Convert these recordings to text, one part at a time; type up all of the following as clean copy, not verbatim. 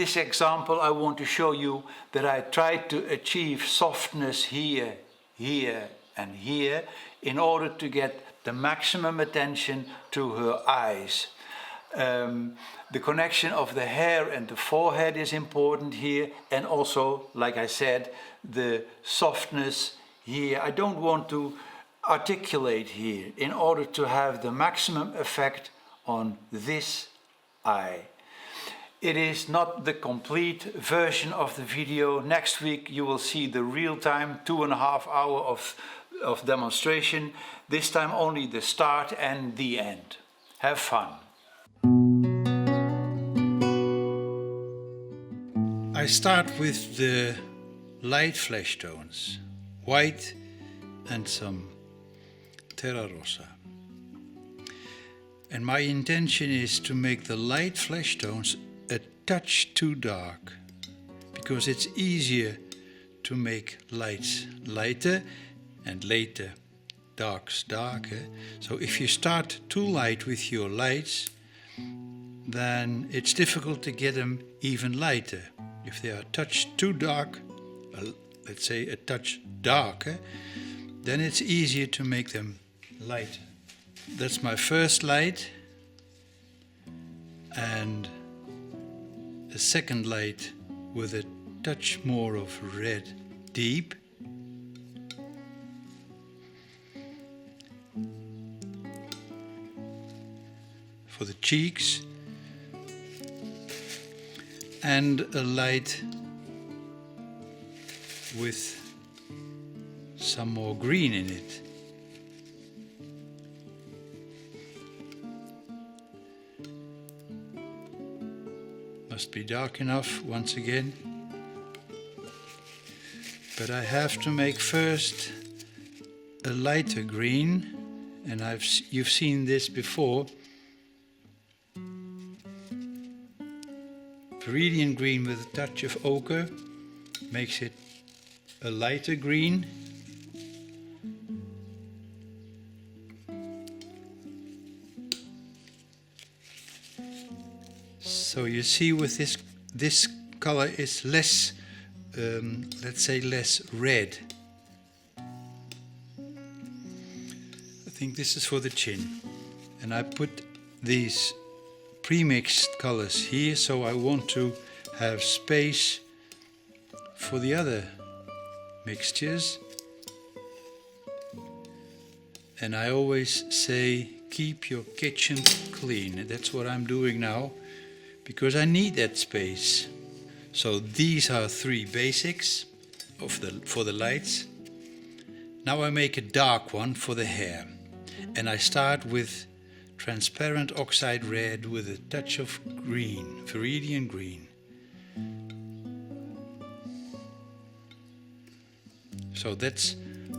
this example I want to show you that I tried to achieve softness here, here and here in order to get the maximum attention to her eyes. The connection of the hair and the forehead is important here, and also, like I said, the softness here. I don't want to articulate here in order to have the maximum effect on this eye. It is not the complete version of the video. Next week you will see the real-time 2.5 hour of demonstration. This time only the start and the end. Have fun. I start with the light flesh tones, white and some Terra Rosa. And my intention is to make the light flesh tones a touch too dark, because it's easier to make lights lighter and later darks darker. So if you start too light with your lights, then it's difficult to get them even lighter. If they are a touch too dark, let's say a touch darker, then it's easier to make them lighter. That's my first light, and a second light with a touch more of red deep. For the cheeks, and a light with some more green in it. Must be dark enough once again. But I have to make first a lighter green, and you've seen this before. Viridian green with a touch of ochre makes it a lighter green. So you see, with this color is less, let's say, less red. I think this is for the chin, and I put these pre-mixed colors here, so I want to have space for the other mixtures. And I always say, keep your kitchen clean. That's what I'm doing now, because I need that space. So these are 3 basics for the lights. Now I make a dark one for the hair, and I start with transparent oxide red with a touch of green, Viridian green. So that's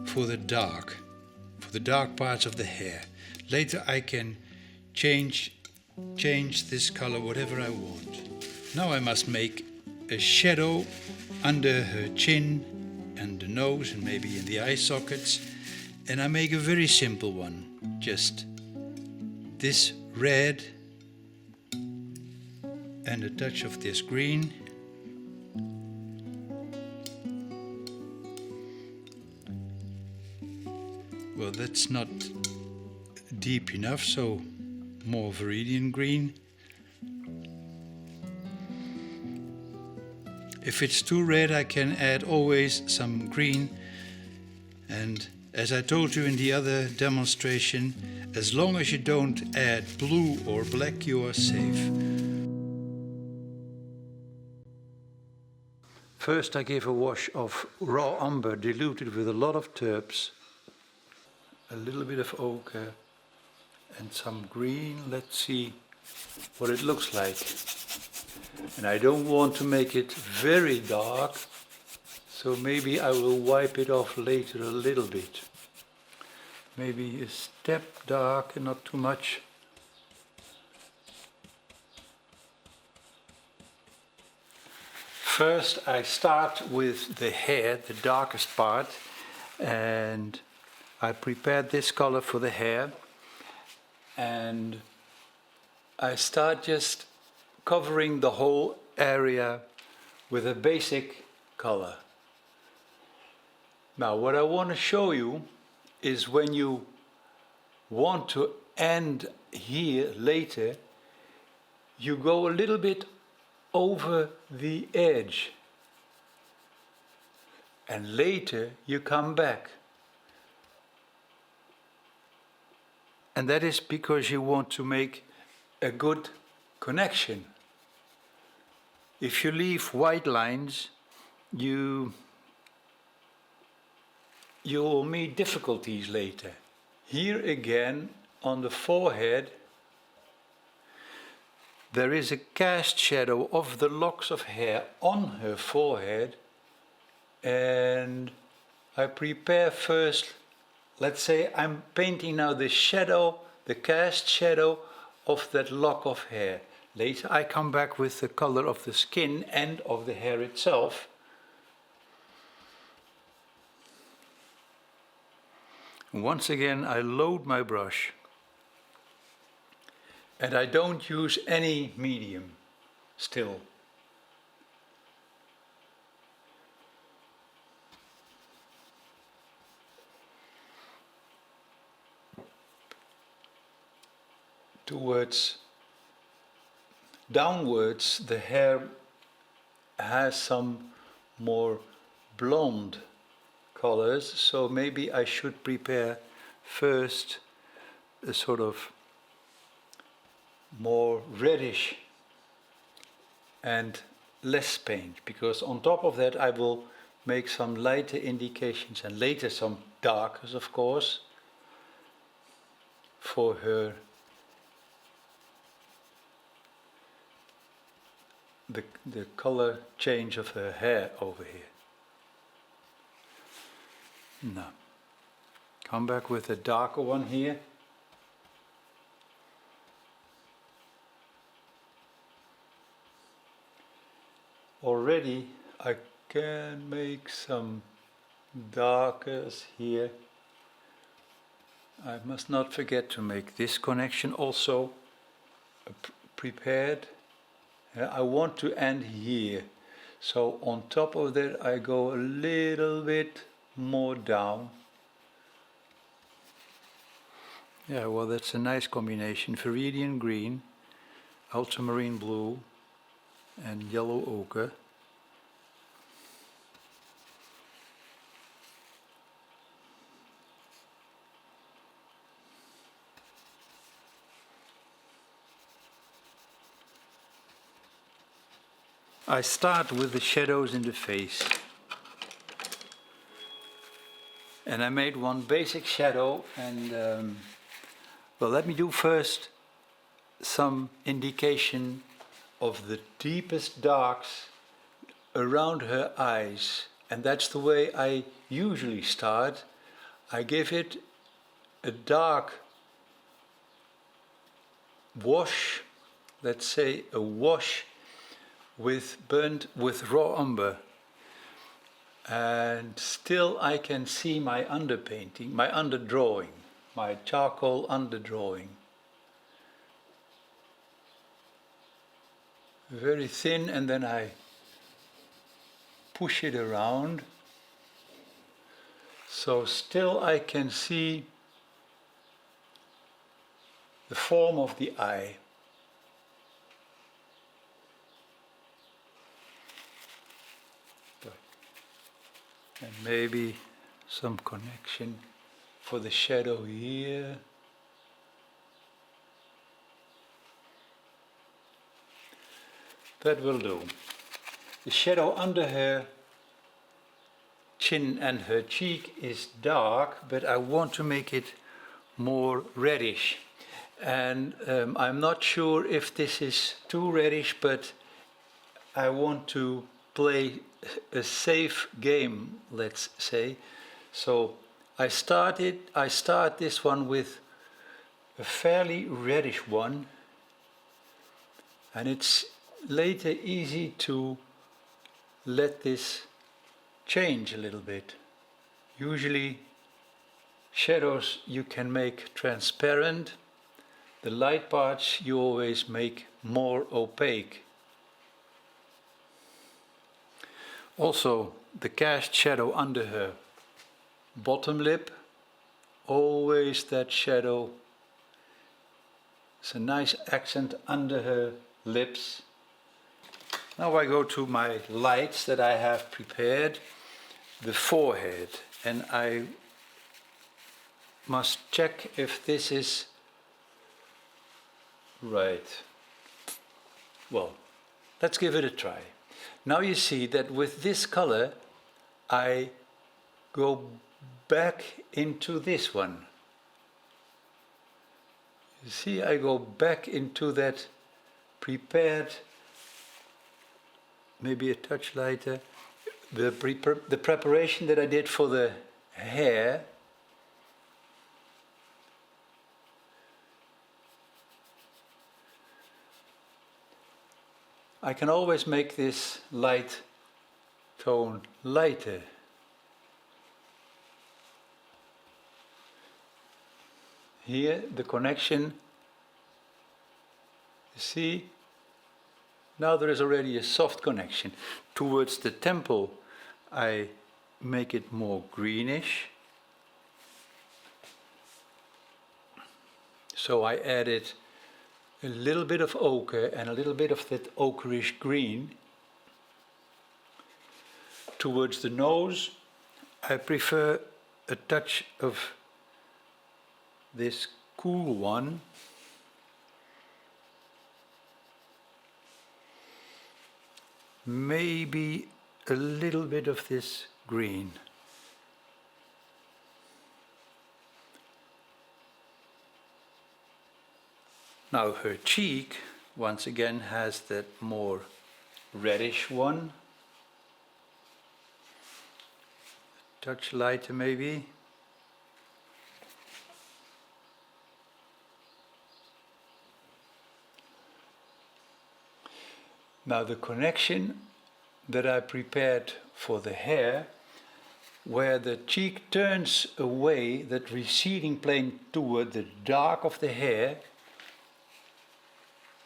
for the dark parts of the hair. Later I can change this color whatever I want. Now I must make a shadow under her chin and the nose and maybe in the eye sockets, and I make a very simple one, just this red and a touch of this green. Well, that's not deep enough, so more Viridian green. If it's too red, I can add always some green, and as I told you in the other demonstration, as long as you don't add blue or black, you are safe. First I give a wash of raw umber diluted with a lot of terps, a little bit of ochre and some green. Let's see what it looks like. And I don't want to make it very dark, so maybe I will wipe it off later a little bit. Maybe a step dark and not too much. First I start with the hair, the darkest part, and I prepared this color for the hair, and I start just covering the whole area with a basic color. Now what I want to show you is when you want to end here later, you go a little bit over the edge and later you come back. And that is because you want to make a good connection. If you leave white lines, you'll meet difficulties later. Here again, on the forehead, there is a cast shadow of the locks of hair on her forehead, and I prepare first, let's say I'm painting now the shadow, the cast shadow of that lock of hair. Later I come back with the color of the skin and of the hair itself. Once again I load my brush and I don't use any medium still. Downwards the hair has some more blonde colors, so maybe I should prepare first a sort of more reddish and less paint, because on top of that I will make some lighter indications and later some darkers, of course, for her the color change of her hair over here. Now, come back with a darker one here. Already I can make some darkers here. I must not forget to make this connection also prepared. I want to end here, so on top of that I go a little bit more down. Yeah, well, that's a nice combination. Viridian green, ultramarine blue and yellow ochre. I start with the shadows in the face. And I made one basic shadow, and well, let me do first some indication of the deepest darks around her eyes. And that's the way I usually start. I give it a dark wash, let's say a wash with raw umber, and still I can see my underpainting, my underdrawing, my charcoal underdrawing. Very thin, and then I push it around, so still I can see the form of the eye. And maybe some connection for the shadow here. That will do. The shadow under her chin and her cheek is dark, but I want to make it more reddish. And I'm not sure if this is too reddish, but I want to play a safe game, let's say. So I start this one with a fairly reddish one, and it's later easy to let this change a little bit. Usually shadows you can make transparent, the light parts you always make more opaque. Also the cast shadow under her bottom lip, always that shadow. It's a nice accent under her lips. Now I go to my lights that I have prepared. The forehead, and I must check if this is right. Well, let's give it a try. Now you see that with this color I go back into this one. You see, I go back into that prepared, maybe a touch lighter, the preparation that I did for the hair. I can always make this light tone lighter. Here the connection, you see, now there is already a soft connection. Towards the temple I make it more greenish. So I added a little bit of ochre and a little bit of that ochreish green. Towards the nose I prefer a touch of this cool one. Maybe a little bit of this green. Now her cheek once again has that more reddish one. Touch lighter maybe. Now the connection that I prepared for the hair, where the cheek turns away, that receding plane toward the dark of the hair,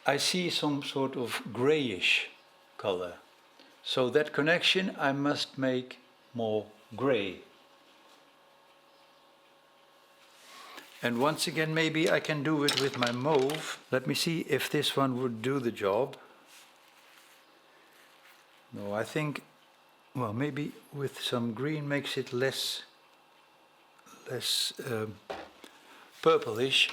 I see some sort of grayish color. So that connection I must make more gray. And once again maybe I can do it with my mauve. Let me see if this one would do the job. No, I think, well, maybe with some green makes it less purplish.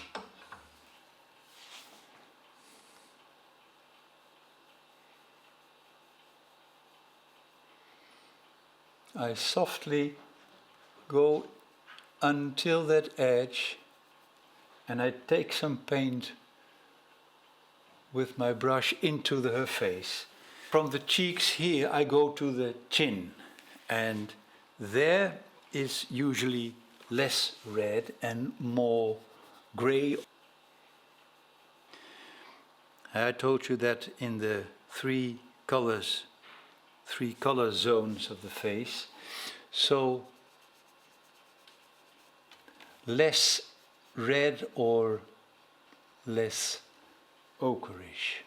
I softly go until that edge and I take some paint with my brush into her face. From the cheeks here I go to the chin, and there is usually less red and more grey. I told you that in the three color zones of the face, so less red or less ochreish.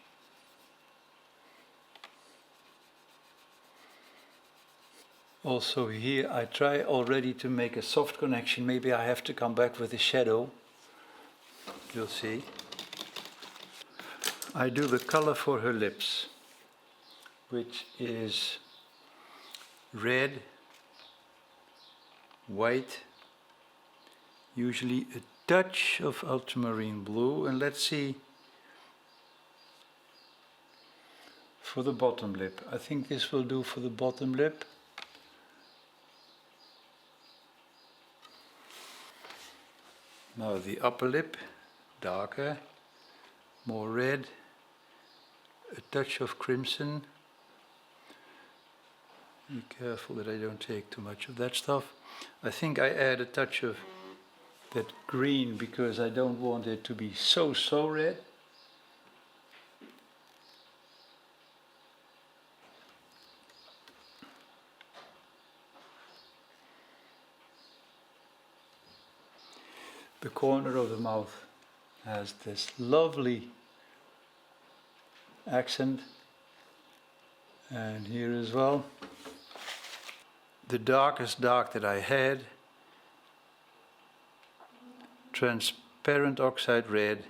Also here I try already to make a soft connection. Maybe I have to come back with a shadow. You'll see. I do the color for her lips, which is red, white, usually a touch of ultramarine blue, and let's see for the bottom lip. I think this will do for the bottom lip. Now the upper lip, darker, more red, a touch of crimson. Be careful that I don't take too much of that stuff. I think I add a touch of that green because I don't want it to be so red. The corner of the mouth has this lovely accent, and here as well. the darkest dark that I had, transparent Oxide Red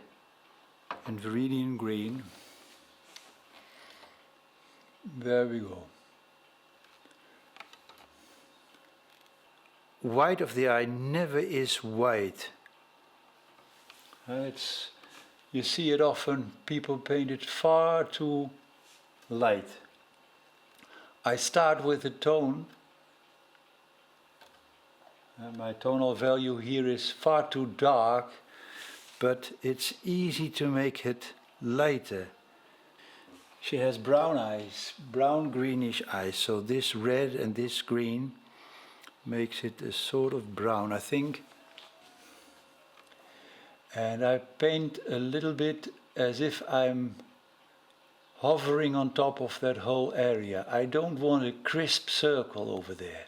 and Viridian Green. There we go. White of the eye never is white. You see it often, people paint it far too light. I start with a tone. My tonal value here is far too dark, but it's easy to make it lighter. She has brown eyes, brown greenish eyes, so this red and this green makes it a sort of brown, I think. And I paint a little bit as if I'm hovering on top of that whole area. I don't want a crisp circle over there.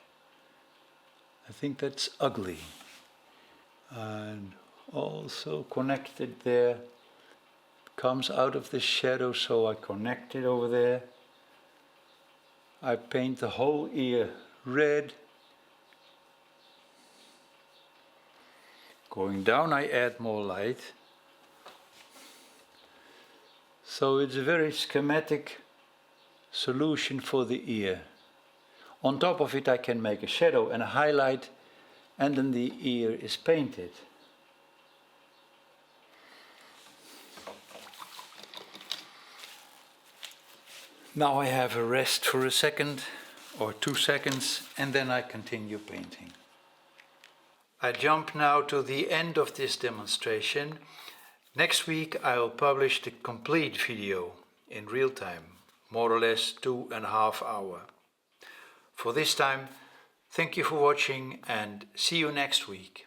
I think that's ugly. And also connected there, comes out of the shadow, so I connect it over there. I paint the whole ear red. Going down I add more light. So it's a very schematic solution for the ear. On top of it I can make a shadow and a highlight, and then the ear is painted. Now I have a rest for a second or 2 seconds, and then I continue painting. I jump now to the end of this demonstration. Next week I will publish the complete video in real time, more or less 2.5 hours. For this time, thank you for watching and see you next week.